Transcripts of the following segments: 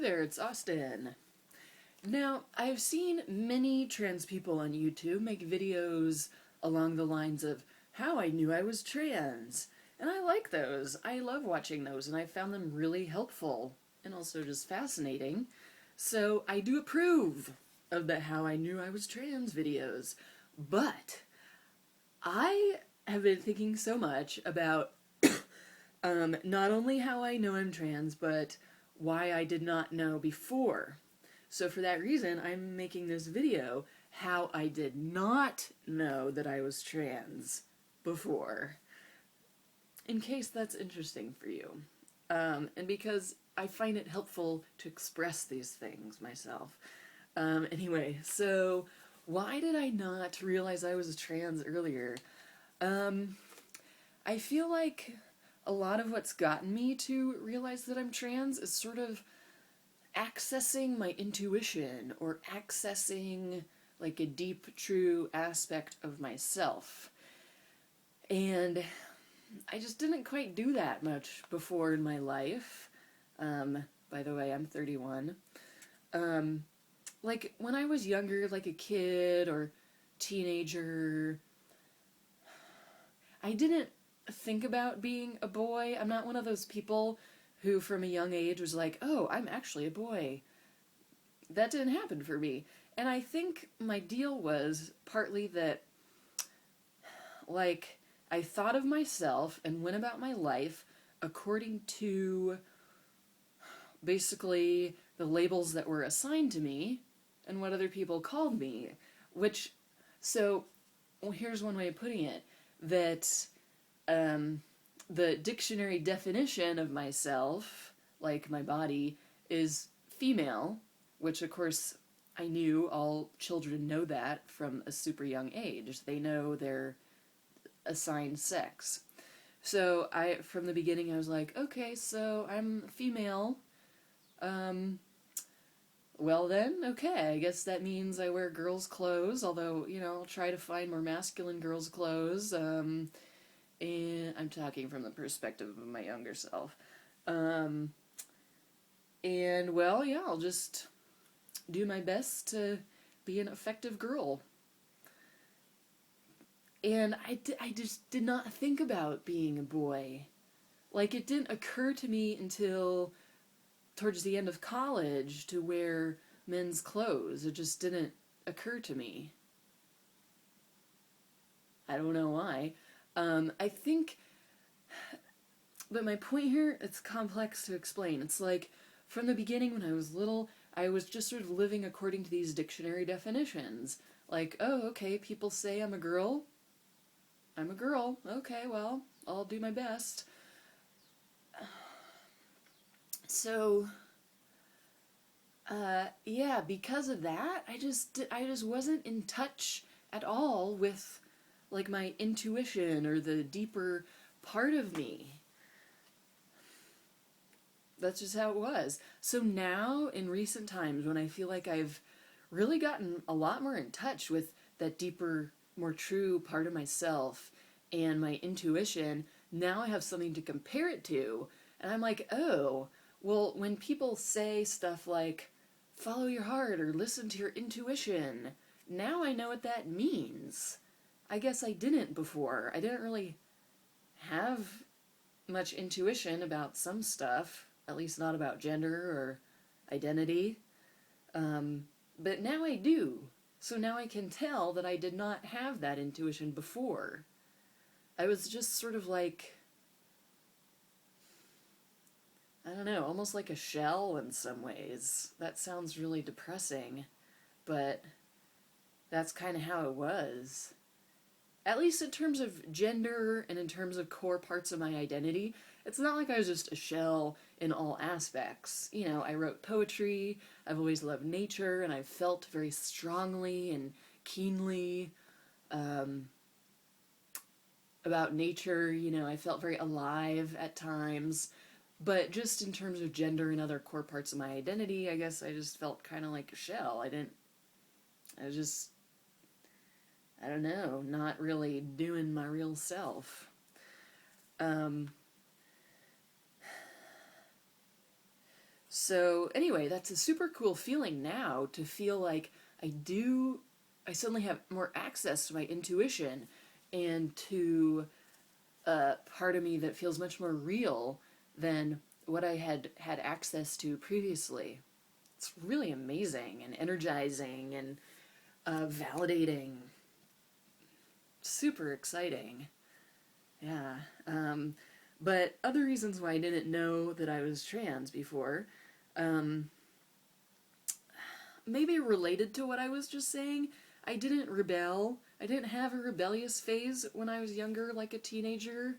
there, it's Austin. Now, I've seen many trans people on YouTube make videos along the lines of how I knew I was trans. And I like those. I love watching those, and I found them really helpful and also just fascinating. So I do approve of the how I knew I was trans videos. But I have been thinking so much about not only how I know I'm trans, but why I did not know before. So for that reason, I'm making this video, how I did not know that I was trans before, in case that's interesting for you. And because I find it helpful to express these things myself. Anyway, so why did I not realize I was trans earlier? I feel like a lot of what's gotten me to realize that I'm trans is sort of accessing my intuition or accessing like a deep, true aspect of myself. And I just didn't quite do that much before in my life. By the way, I'm 31. Like when I was younger, like a kid or teenager, I didn't think about being a boy. I'm not one of those people who from a young age was like, oh, I'm actually a boy. That didn't happen for me. And I think my deal was partly that, like, I thought of myself and went about my life according to basically the labels that were assigned to me and what other people called me. Which, so, well, here's one way of putting it, that the dictionary definition of myself, like my body, is female, which of course I knew all children know that from a super young age. They know their assigned sex. So from the beginning, I was like, okay, so I'm female. Well then, okay, I guess that means I wear girls' clothes, although, I'll try to find more masculine girls' clothes. And I'm talking from the perspective of my younger self. And, well, yeah, I'll just do my best to be an effective girl. And I just did not think about being a boy. Like, it didn't occur to me until towards the end of college to wear men's clothes. It just didn't occur to me. I don't know why. I think, but my point here, it's complex to explain. It's like, from the beginning when I was little, I was just sort of living according to these dictionary definitions. Like, oh, okay, people say I'm a girl. I'm a girl. Okay, well, I'll do my best. So, yeah, because of that, I just wasn't in touch at all with, like, my intuition or the deeper part of me. That's just how it was. So now, in recent times, when I feel like I've really gotten a lot more in touch with that deeper, more true part of myself and my intuition, now I have something to compare it to. And I'm like, oh, well, when people say stuff like, follow your heart or listen to your intuition, now I know what that means. I guess I didn't before. I didn't really have much intuition about some stuff, at least not about gender or identity. But now I do. So now I can tell that I did not have that intuition before. I was just sort of like, I don't know, almost like a shell in some ways. That sounds really depressing, but that's kind of how it was. At least in terms of gender and in terms of core parts of my identity, it's not like I was just a shell in all aspects. I wrote poetry, I've always loved nature, and I've felt very strongly and keenly about nature. I felt very alive at times. But just in terms of gender and other core parts of my identity, I guess I just felt kind of like a shell. I don't know, not really doing my real self. So anyway, that's a super cool feeling now, to feel like I suddenly have more access to my intuition and to a part of me that feels much more real than what I had access to previously. It's really amazing and energizing and validating. Super exciting. Yeah. But other reasons why I didn't know that I was trans before, um, maybe related to what I was just saying. I didn't rebel. I didn't have a rebellious phase when I was younger, like a teenager.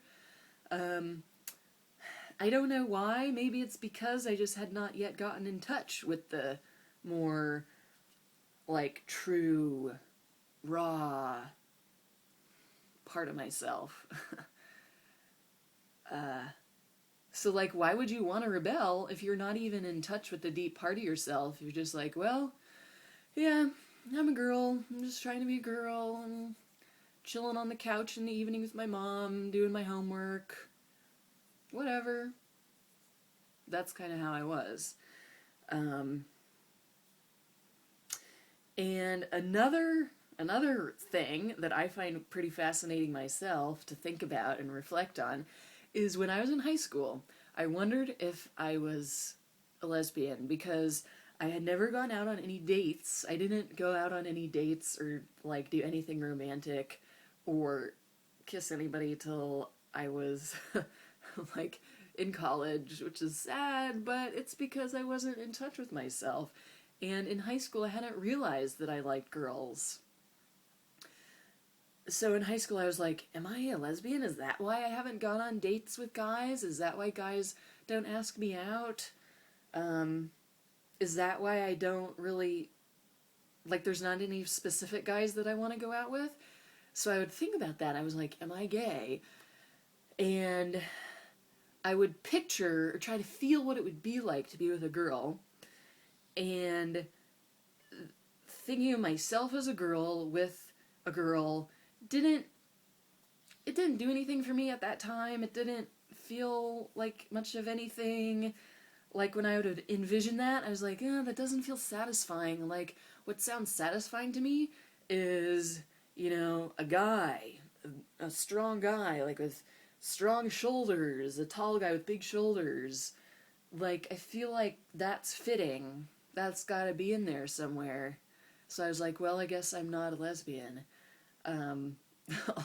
Um, I don't know why. Maybe it's because I just had not yet gotten in touch with the more, like, true, raw part of myself. So, like, why would you want to rebel if you're not even in touch with the deep part of yourself? You're just like, well, yeah, I'm a girl. I'm just trying to be a girl. I'm chilling on the couch in the evening with my mom, doing my homework. Whatever. That's kind of how I was. Um, and another thing that I find pretty fascinating myself to think about and reflect on is when I was in high school, I wondered if I was a lesbian because I had never gone out on any dates. I didn't go out on any dates or like do anything romantic or kiss anybody till I was like in college, which is sad, but it's because I wasn't in touch with myself. And in high school, I hadn't realized that I liked girls. So in high school, I was like, am I a lesbian? Is that why I haven't gone on dates with guys? Is that why guys don't ask me out? Um, is that why I don't really, like, there's not any specific guys that I want to go out with? So I would think about that. I was like, am I gay? And I would picture or try to feel what it would be like to be with a girl. And thinking of myself as a girl with a girl didn't it didn't do anything for me at that time. It didn't feel like much of anything. Like when I would envision that, I was like, that doesn't feel satisfying. Like what sounds satisfying to me is, a guy, a strong guy, like with strong shoulders, a tall guy with big shoulders. Like I feel like that's fitting. That's got to be in there somewhere. So I was like, well, I guess I'm not a lesbian. Um,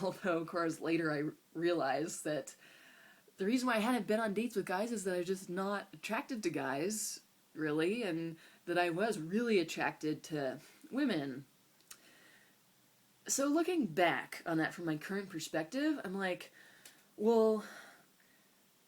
Although, of course, later I realized that the reason why I hadn't been on dates with guys is that I was just not attracted to guys, really, and that I was really attracted to women. So looking back on that from my current perspective, I'm like, well,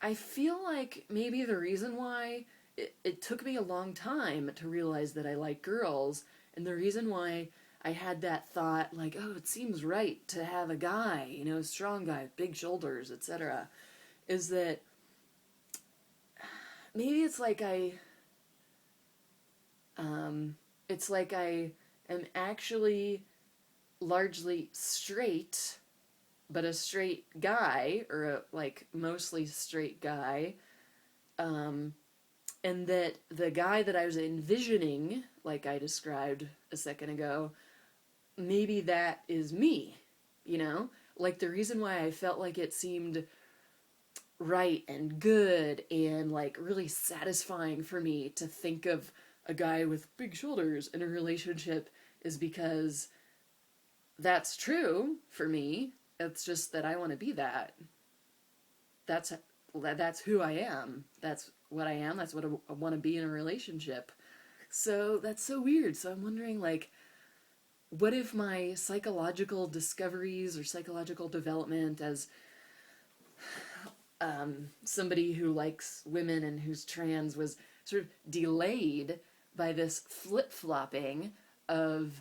I feel like maybe the reason why it took me a long time to realize that I like girls, and the reason why I had that thought, like, oh, it seems right to have a guy, a strong guy, big shoulders, etc., is that maybe it's like I am actually largely straight, but a straight guy, or a, like, mostly straight guy, um, and that the guy that I was envisioning, like I described a second ago, maybe that is me, you know? Like the reason why I felt like it seemed right and good and like really satisfying for me to think of a guy with big shoulders in a relationship is because that's true for me. It's just that I want to be that. That's that's who I am. That's what I am. That's what I want to be in a relationship. So that's so weird. So I'm wondering, like, what if my psychological discoveries or psychological development as somebody who likes women and who's trans was sort of delayed by this flip-flopping of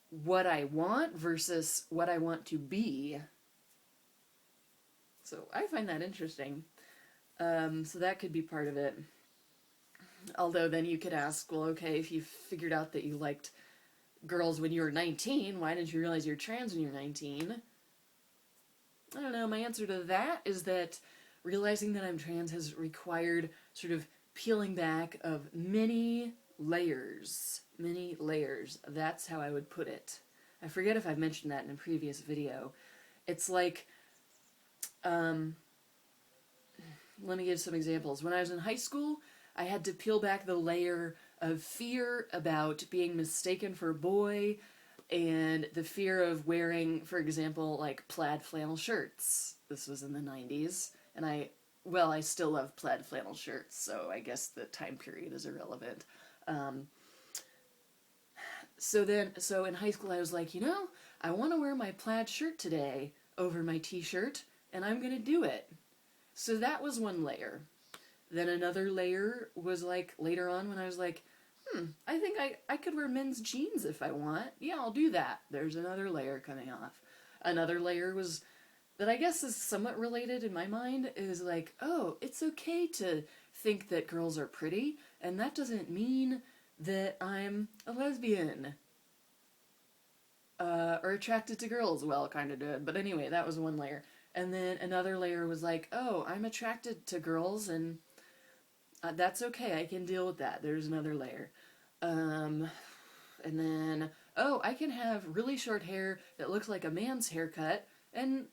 what I want versus what I want to be. So I find that interesting. So that could be part of it. Although then you could ask, well, okay, if you figured out that you liked girls when you were 19, why didn't you realize you're trans when you're 19? I don't know. My answer to that is that realizing that I'm trans has required sort of peeling back of many layers. Many layers. That's how I would put it. I forget if I've mentioned that in a previous video. It's like, let me give some examples. When I was in high school, I had to peel back the layer of fear about being mistaken for a boy, and the fear of wearing, for example, like plaid flannel shirts. This was in the 90s, and I still love plaid flannel shirts, so I guess the time period is irrelevant. So in high school I was like, I want to wear my plaid shirt today over my t-shirt, and I'm going to do it. So that was one layer. Then another layer was like later on when I was like, I think I could wear men's jeans if I want. Yeah, I'll do that. There's another layer coming off. Another layer was that I guess is somewhat related in my mind is like, oh, it's okay to think that girls are pretty, and that doesn't mean that I'm a lesbian. Or attracted to girls. Well, it kind of did. But anyway, that was one layer. And then another layer was like, oh, I'm attracted to girls, and that's okay. I can deal with that. There's another layer. And then, oh, I can have really short hair that looks like a man's haircut, and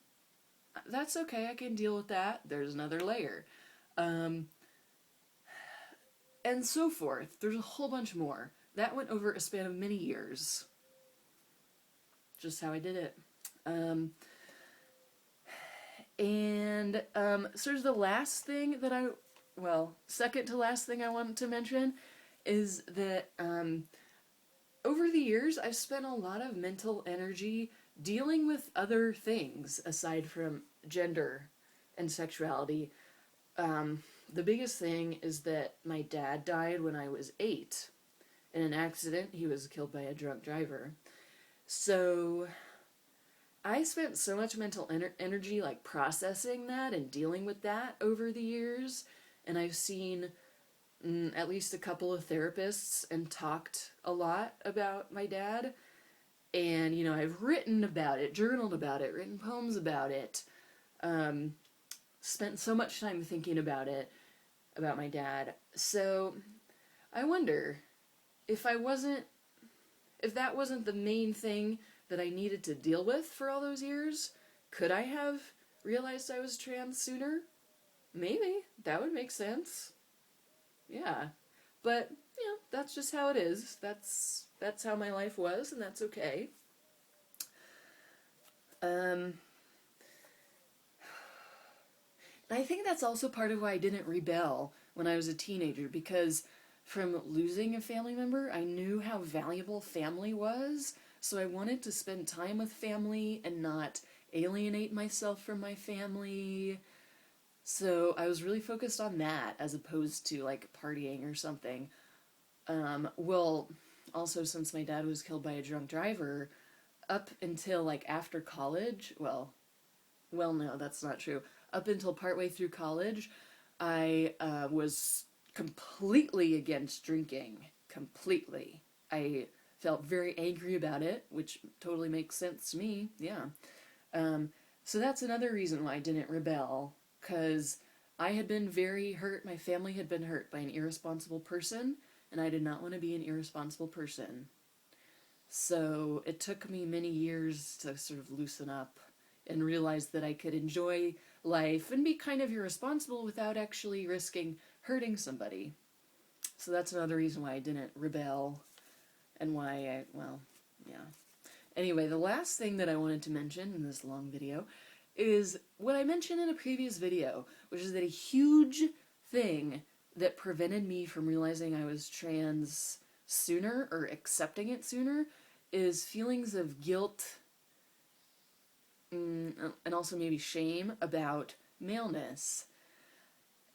that's okay. I can deal with that. There's another layer. And so forth. There's a whole bunch more. That went over a span of many years. Just how I did it. Sort of the last thing that second to last thing I wanted to mention is that over the years I've spent a lot of mental energy dealing with other things aside from gender and sexuality. The biggest thing is that my dad died when I was 8 in an accident. He was killed by a drunk driver. So I spent so much mental energy like processing that and dealing with that over the years, and I've seen at least a couple of therapists and talked a lot about my dad, and I've written about it, journaled about it, written poems about it, spent so much time thinking about it, about my dad. So I wonder if that wasn't the main thing that I needed to deal with for all those years, could I have realized I was trans sooner? Maybe. That would make sense. Yeah. But, that's just how it is. That's how my life was, and that's okay. And I think that's also part of why I didn't rebel when I was a teenager, because from losing a family member, I knew how valuable family was, so I wanted to spend time with family and not alienate myself from my family. So I was really focused on that as opposed to like partying or something. Also since my dad was killed by a drunk driver, up until like after college, no, that's not true. Up until partway through college, I was completely against drinking. Completely. I felt very angry about it, which totally makes sense to me. Yeah. So that's another reason why I didn't rebel, because I had been very hurt. My family had been hurt by an irresponsible person, and I did not want to be an irresponsible person. So it took me many years to sort of loosen up and realize that I could enjoy life and be kind of irresponsible without actually risking hurting somebody. So that's another reason why I didn't rebel, and why yeah. Anyway, the last thing that I wanted to mention in this long video is what I mentioned in a previous video, which is that a huge thing that prevented me from realizing I was trans sooner, or accepting it sooner, is feelings of guilt and also maybe shame about maleness.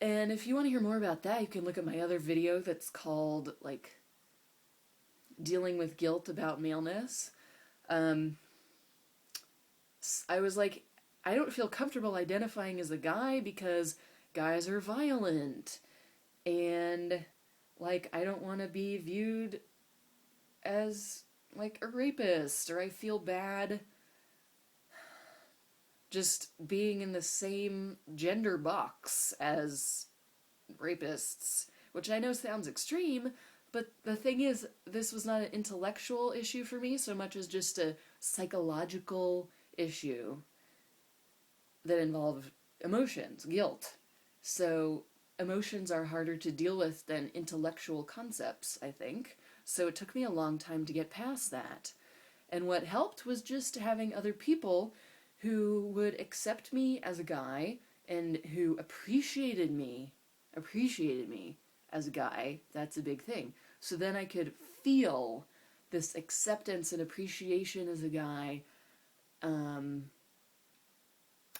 And if you want to hear more about that, you can look at my other video that's called, like, Dealing with Guilt About Maleness. I was like, I don't feel comfortable identifying as a guy because guys are violent. And, like, I don't want to be viewed as, like, a rapist, or I feel bad just being in the same gender box as rapists. which I know sounds extreme, but the thing is, this was not an intellectual issue for me so much as just a psychological issue that involved emotions, guilt. So emotions are harder to deal with than intellectual concepts, I think. So it took me a long time to get past that. And what helped was just having other people who would accept me as a guy and who appreciated me as a guy. That's a big thing. So then I could feel this acceptance and appreciation as a guy,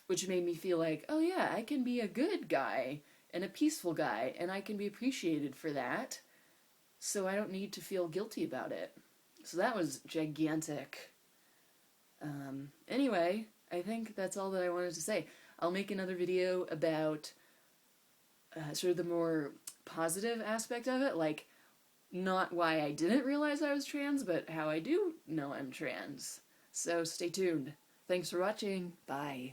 which made me feel like, oh yeah, I can be a good guy and a peaceful guy, and I can be appreciated for that, so I don't need to feel guilty about it. So that was gigantic. Anyway, I think that's all that I wanted to say. I'll make another video about sort of the more positive aspect of it, like not why I didn't realize I was trans, but how I do know I'm trans. So stay tuned. Thanks for watching. Bye.